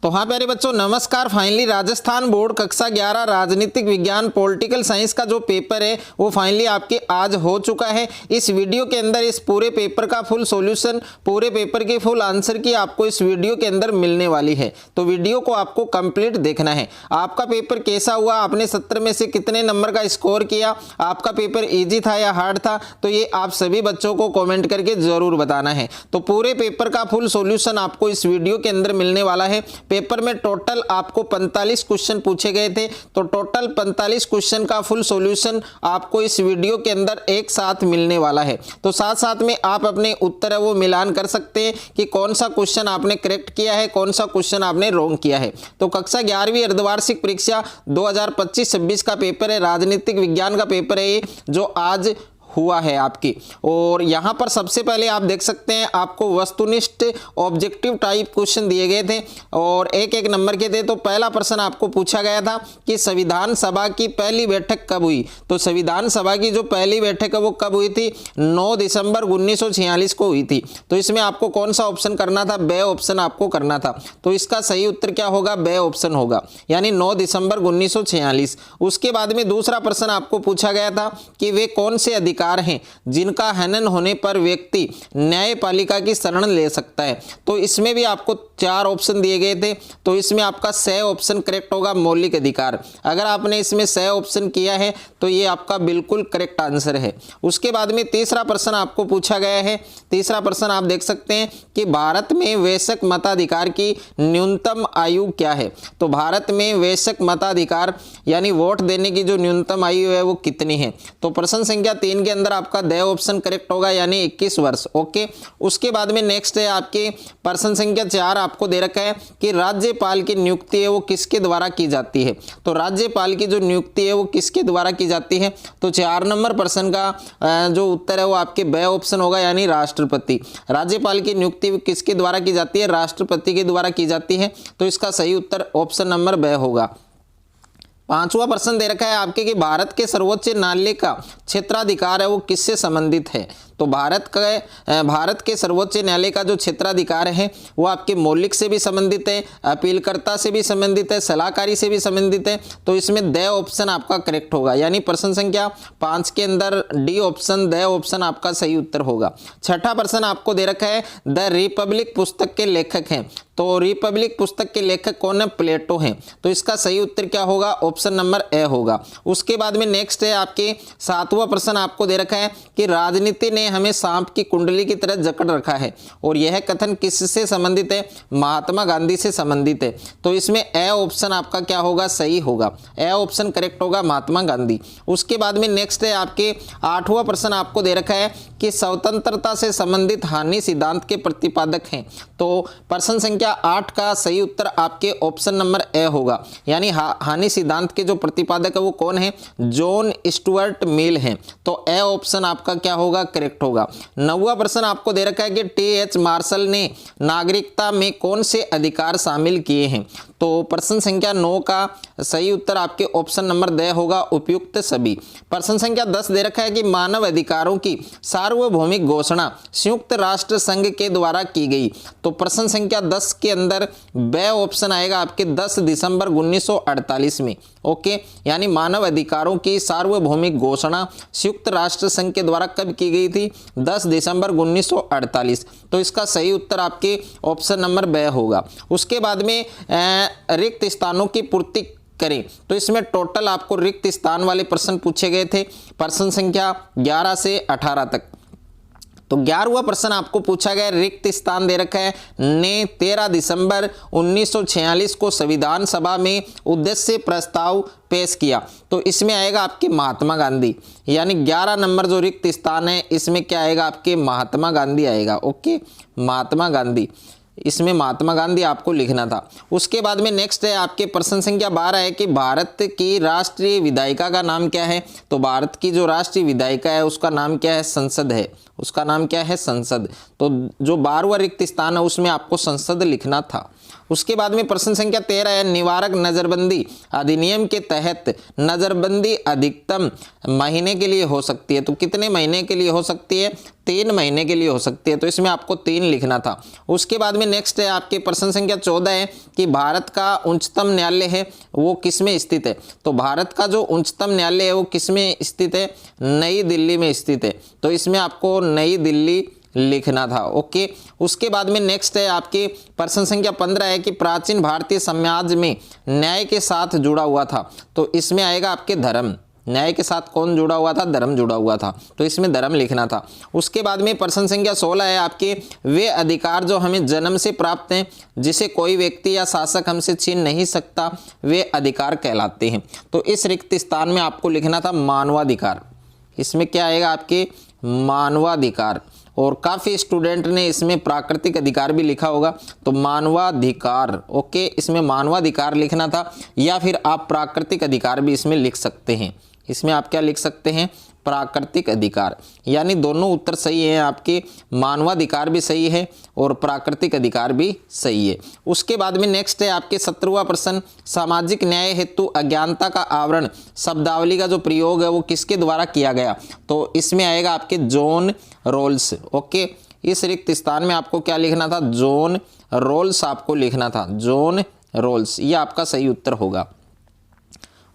तो हाँ प्यारे बच्चों, नमस्कार। फाइनली राजस्थान बोर्ड कक्षा 11 राजनीतिक विज्ञान पॉलिटिकल साइंस का जो पेपर है वो फाइनली आपके आज हो चुका है। इस वीडियो के अंदर इस पूरे पेपर का फुल सॉल्यूशन, पूरे पेपर की फुल आंसर की आपको इस वीडियो के अंदर मिलने वाली है। तो वीडियो को आपको कंप्लीट देखना है। आपका पेपर कैसा हुआ, आपने 70 में से कितने नंबर का स्कोर किया, आपका पेपर ईजी था या हार्ड था, तो ये आप सभी बच्चों को कॉमेंट करके जरूर बताना है। तो पूरे पेपर का फुल सॉल्यूशन आपको इस वीडियो के अंदर मिलने वाला है। पेपर में टोटल आपको 45 क्वेश्चन पूछे गए थे, तो टोटल 45 क्वेश्चन का फुल सॉल्यूशन आपको इस वीडियो के अंदर एक साथ मिलने वाला है। तो साथ साथ में आप अपने उत्तर है वो मिलान कर सकते हैं कि कौन सा क्वेश्चन आपने करेक्ट किया है, कौन सा क्वेश्चन आपने रॉन्ग किया है। तो कक्षा 11वीं अर्धवार्षिक परीक्षा 2025-26 का पेपर है, राजनीतिक विज्ञान का पेपर है ये, जो आज हुआ है आपकी। और यहाँ पर सबसे पहले आप देख सकते हैं आपको वस्तुनिष्ठ ऑब्जेक्टिव टाइप क्वेश्चन दिए गए थे और एक एक नंबर के थे। तो पहला प्रश्न आपको पूछा गया था कि संविधान सभा की पहली बैठक कब हुई। तो संविधान सभा की जो पहली बैठक है वो कब हुई थी, 9 दिसंबर 1946 को हुई थी। तो इसमें आपको कौन सा ऑप्शन करना था, बे ऑप्शन आपको करना था। तो इसका सही उत्तर क्या होगा, बे ऑप्शन होगा, यानी 9 दिसंबर 1946। उसके बाद में दूसरा प्रश्न आपको पूछा गया था कि वे कौन से अधिकार हैं जिनका हनन होने पर व्यक्ति न्यायपालिका की शरण ले सकता है। तो इसमें भी आपको 4 ऑप्शन दिए गए थे। तो इसमें आपका सही ऑप्शन करेक्ट होगा, मौलिक अधिकार। अगर आपने इसमें सही ऑप्शन किया है तो ये आपका बिल्कुल करेक्ट आंसर है। उसके बाद में तीसरा प्रश्न आपको पूछा गया है। तीसरा प्रश्न आप देख सकते हैं कि भारत में वयस्क मताधिकार की न्यूनतम आयु क्या है। तो भारत में वयस्क मताधिकार यानी वोट देने की जो न्यूनतम आयु है वो कितनी है। तो प्रश्न संख्या 3 के अंदर आपका द ऑप्शन करेक्ट होगा, यानी 21 वर्ष। ओके, उसके बाद में नेक्स्ट है आपके प्रश्न संख्या 4 आपको दे रखा है कि राज्यपाल की नियुक्ति है वो किसके द्वारा की जाती है। तो राज्यपाल की जो नियुक्ति है वो किसके द्वारा की जाती है। तो 4 नंबर प्रश्न का जो उत्तर है वो आपके ब ऑप्शन होगा, यानी राष्ट्रपति। राज्यपाल की नियुक्ति किसके द्वारा की जाती है, राष्ट्रपति के द्वारा की जाती है। तो इसका सही उत्तर ऑप्शन नंबर ब होगा। 5वां प्रश्न दे रखा है आपके कि भारत के सर्वोच्च न्यायालय का क्षेत्राधिकार है वो किससे संबंधित है। तो भारत के सर्वोच्च न्यायालय का जो क्षेत्राधिकार है वो आपके मौलिक से भी संबंधित है, अपीलकर्ता से भी संबंधित है, सलाहकारी से भी संबंधित है। तो इसमें द ऑप्शन आपका करेक्ट होगा, यानी प्रश्न संख्या 5 के अंदर डी ऑप्शन, द ऑप्शन आपका सही उत्तर होगा। 6ठा प्रश्न आपको दे रखा है द रिपब्लिक पुस्तक के लेखक हैं। तो रिपब्लिक पुस्तक के लेखक कौन है, प्लेटो हैं। तो इसका सही उत्तर क्या होगा, ऑप्शन नंबर ए होगा। उसके बाद में नेक्स्ट है आपके 7वां प्रश्न आपको दे रखा है कि राजनीति ने हमें सांप की कुंडली की तरह जकड़ रखा है और यह कथन किससे संबंधित है, महात्मा गांधी से संबंधित है। तो इसमें ए ऑप्शन आपका क्या होगा, सही होगा, ए ऑप्शन करेक्ट होगा, महात्मा गांधी। उसके बाद में नेक्स्ट है आपके 8वां प्रश्न आपको दे रखा है कि स्वतंत्रता से संबंधित हानि सिद्धांत के प्रतिपादक हैं। तो प्रश्न संख्या 8 का सही उत्तर आपके ऑप्शन नंबर ए होगा, यानी हानि सिद्धांत के जो प्रतिपादक है वो कौन है, जॉन स्टुअर्ट मिल हैं। तो ए ऑप्शन आपका क्या होगा, करेक्ट होगा। 9वां प्रश्न आपको दे रखा है कि टी.एच. मार्शल ने नागरिकता में कौन से अधिकार शामिल किए हैं। तो प्रश्न संख्या 9 का सही उत्तर आपके ऑप्शन नंबर द होगा, उपयुक्त सभी। प्रश्न संख्या 10 दे रखा है कि मानव अधिकारों की सार्वभौमिक घोषणा संयुक्त राष्ट्र संघ के द्वारा की गई। तो प्रश्न संख्या 10 के अंदर ब ऑप्शन आएगा आपके 10 दिसंबर 1948 में। ओके, यानी मानव अधिकारों की सार्वभौमिक घोषणा संयुक्त राष्ट्र संघ के द्वारा कब की गई थी, 10 दिसंबर 1948। तो इसका सही उत्तर आपके ऑप्शन नंबर ब होगा। उसके बाद में रिक्त स्थानों की पूर्ति करें। तो इसमें टोटल आपको रिक्त स्थान वाले प्रश्न पूछे गए थे, प्रश्न संख्या 11 से 18 तक। तो 11वां प्रश्न आपको पूछा गया, रिक्त स्थान दे रखा है ने 13 दिसंबर 1946 को संविधान सभा में उद्देश्य प्रस्ताव पेश किया। तो इसमें आएगा आपके महात्मा गांधी, यानी 11 नंबर जो रिक्त स्थान है इसमें क्या आएगा, आपके महात्मा गांधी आएगा। ओके, महात्मा गांधी, इसमें महात्मा गांधी आपको लिखना था। उसके बाद में नेक्स्ट है आपके प्रश्न संख्या 12 है कि भारत की राष्ट्रीय विधायिका का नाम क्या है। तो भारत की जो राष्ट्रीय विधायिका है उसका नाम क्या है, संसद है, उसका नाम क्या है, संसद। तो जो 12वां रिक्त स्थान है उसमें आपको संसद लिखना था। उसके बाद में प्रश्न संख्या 13 है, निवारक नजरबंदी अधिनियम के तहत नजरबंदी अधिकतम महीने के लिए हो सकती है। तो कितने महीने के लिए हो सकती है? 3 महीने के लिए हो सकती है। तो इसमें आपको 3 लिखना था। उसके बाद में नेक्स्ट है आपके प्रश्न संख्या 14 है कि भारत का उच्चतम न्यायालय है वो किस में स्थित है? तो भारत का जो उच्चतम न्यायालय है वो किस में स्थित है? नई दिल्ली में स्थित है। तो इसमें आपको नई दिल्ली लिखना था। ओके। उसके बाद में नेक्स्ट है आपके प्रश्न संख्या 15 है कि प्राचीन भारतीय समाज में न्याय के साथ जुड़ा हुआ था। तो इसमें आएगा आपके धर्म। न्याय के साथ कौन जुड़ा हुआ था? धर्म जुड़ा हुआ था। तो इसमें धर्म लिखना था। उसके बाद में प्रश्न संख्या 16 है आपके वे अधिकार जो हमें जन्म से प्राप्त हैं जिसे कोई व्यक्ति या शासक हमसे छीन नहीं सकता, वे अधिकार कहलाते हैं। तो इस रिक्त स्थान में आपको लिखना था मानवाधिकार। इसमें क्या आएगा आपके? मानवाधिकार। और काफ़ी स्टूडेंट ने इसमें प्राकृतिक अधिकार भी लिखा होगा। तो मानवाधिकार। ओके, इसमें मानवाधिकार लिखना था, या फिर आप प्राकृतिक अधिकार भी इसमें लिख सकते हैं। इसमें आप क्या लिख सकते हैं? प्राकृतिक अधिकार। यानी दोनों उत्तर सही हैं आपके, मानवाधिकार भी सही है और प्राकृतिक अधिकार भी सही है। उसके बाद में नेक्स्ट है आपके 17वां प्रश्न, सामाजिक न्याय हेतु अज्ञानता का आवरण शब्दावली का जो प्रयोग है वो किसके द्वारा किया गया? तो इसमें आएगा आपके जॉन रॉल्स। ओके, इस रिक्त स्थान में आपको क्या लिखना था? जॉन रॉल्स आपको लिखना था। जॉन रॉल्स, ये आपका सही उत्तर होगा।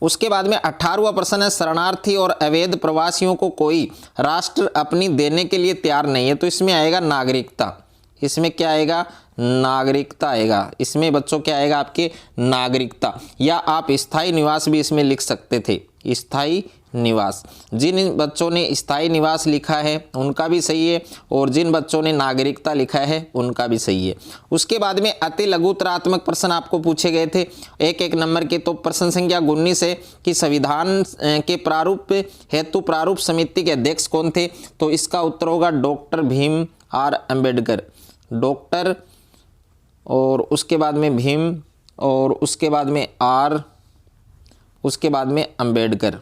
उसके बाद में 18वां प्रश्न है, शरणार्थी और अवैध प्रवासियों को कोई राष्ट्र अपनी देने के लिए तैयार नहीं है। तो इसमें आएगा नागरिकता। इसमें क्या आएगा? नागरिकता आएगा। इसमें बच्चों क्या आएगा आपके? नागरिकता। या आप स्थायी निवास भी इसमें लिख सकते थे। स्थायी निवास। जिन बच्चों ने स्थायी निवास लिखा है उनका भी सही है, और जिन बच्चों ने नागरिकता लिखा है उनका भी सही है। उसके बाद में अति लघुतरात्मक प्रश्न आपको पूछे गए थे 1-1 नंबर के। तो प्रश्न संख्या 19 है कि संविधान के प्रारूप हेतु प्रारूप समिति के अध्यक्ष कौन थे? तो इसका उत्तर होगा doctor Bhim R Ambedkar. Doctor, और उसके बाद में भीम, और उसके बाद में आर, उसके बाद में अम्बेडकर।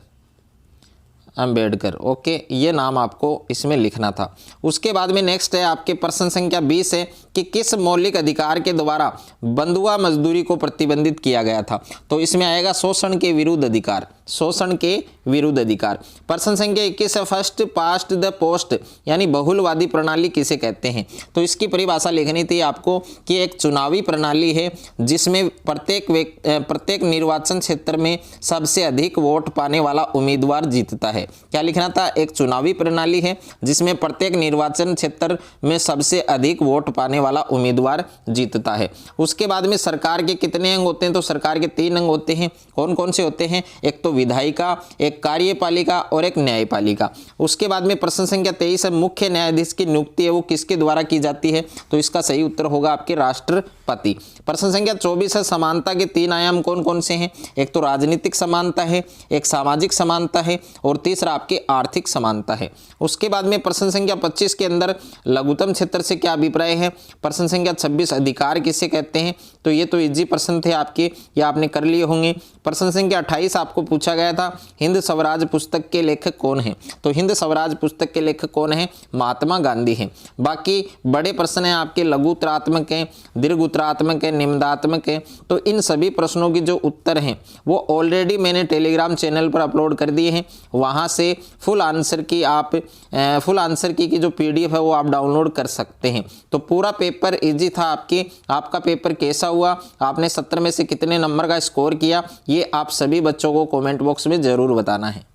ओके, ये नाम आपको इसमें लिखना था। उसके बाद में नेक्स्ट है आपके प्रश्न संख्या 20 है कि किस मौलिक अधिकार के द्वारा बंधुआ मजदूरी को प्रतिबंधित किया गया था? तो इसमें आएगा शोषण के विरुद्ध अधिकार। शोषण के विरुद्ध अधिकार। प्रश्न संख्या 21 है, फर्स्ट पास्ट द पोस्ट यानी बहुलवादी प्रणाली किसे कहते हैं? तो इसकी परिभाषा लिखनी थी आपको कि एक चुनावी प्रणाली है जिसमें प्रत्येक निर्वाचन क्षेत्र में सबसे अधिक वोट पाने वाला उम्मीदवार जीतता है। क्या लिखना था? एक चुनावी प्रणाली है जिसमें प्रत्येक निर्वाचन क्षेत्र में सबसे अधिक वोट पाने वाला उम्मीदवार जीतता है। उसके बाद में सरकार के कितने अंग होते हैं? तो सरकार के 3 अंग होते हैं। कौन कौन से होते हैं? एक तो विधायिका, एक कार्यपालिका और एक न्यायपालिका। उसके बाद में प्रश्न संख्या 23 है, मुख्य न्यायाधीश की नियुक्ति है वो किसके द्वारा की जाती है? तो इसका सही उत्तर होगा आपके राष्ट्रपति। प्रश्न संख्या 24 है, समानता के 3 आयाम कौन कौन से हैं? एक तो राजनीतिक समानता है, एक सामाजिक समानता है, और तीसरा आपकी आर्थिक समानता है। उसके बाद में प्रश्न संख्या 25 के अंदर लघुत्तम क्षेत्र से क्या अभिप्राय है? प्रश्न संख्या 26 अधिकार किसे कहते हैं? तो ये तो इजी प्रश्न थे आपके, ये आपने कर लिए होंगे। प्रश्न संख्या 28 आपको पूछा गया था, हिंद स्वराज पुस्तक के लेखक कौन है? तो हिंद स्वराज पुस्तक के लेखक कौन है? महात्मा गांधी हैं। बाकी बड़े प्रश्न हैं आपके, लघु उत्तरात्मक हैं, दीर्घ उत्तरात्मक हैं, निम्नात्मक हैं। तो इन सभी प्रश्नों के जो उत्तर हैं वो ऑलरेडी मैंने टेलीग्राम चैनल पर अपलोड कर दिए हैं। वहाँ से फुल आंसर की जो PDF है वो आप डाउनलोड कर सकते हैं। तो पूरा पेपर इजी था आपका पेपर कैसा हुआ, आपने 70 में से कितने नंबर का स्कोर किया, ये आप सभी बच्चों को कमेंट बॉक्स में ज़रूर बताना है।